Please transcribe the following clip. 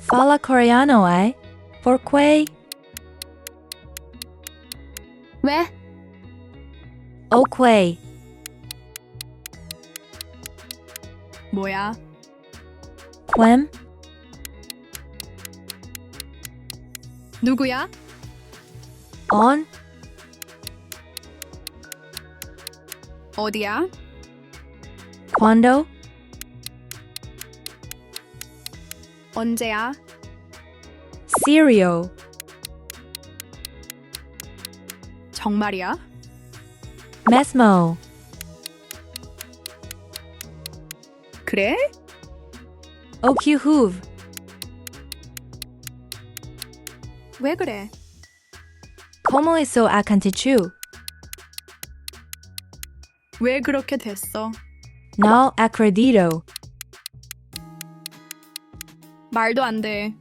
Fala coreano, eh? Por qué? 왜? Okay. 뭐야? Quem? 누구야? On? 어디야? Quando? 언제야? Serio? 정말이야? Mesmo? 그래? Okyuhuv? 왜 그래? Como isso aconteceu? 왜 그렇게 됐어? Não acredito. 말도 안 돼.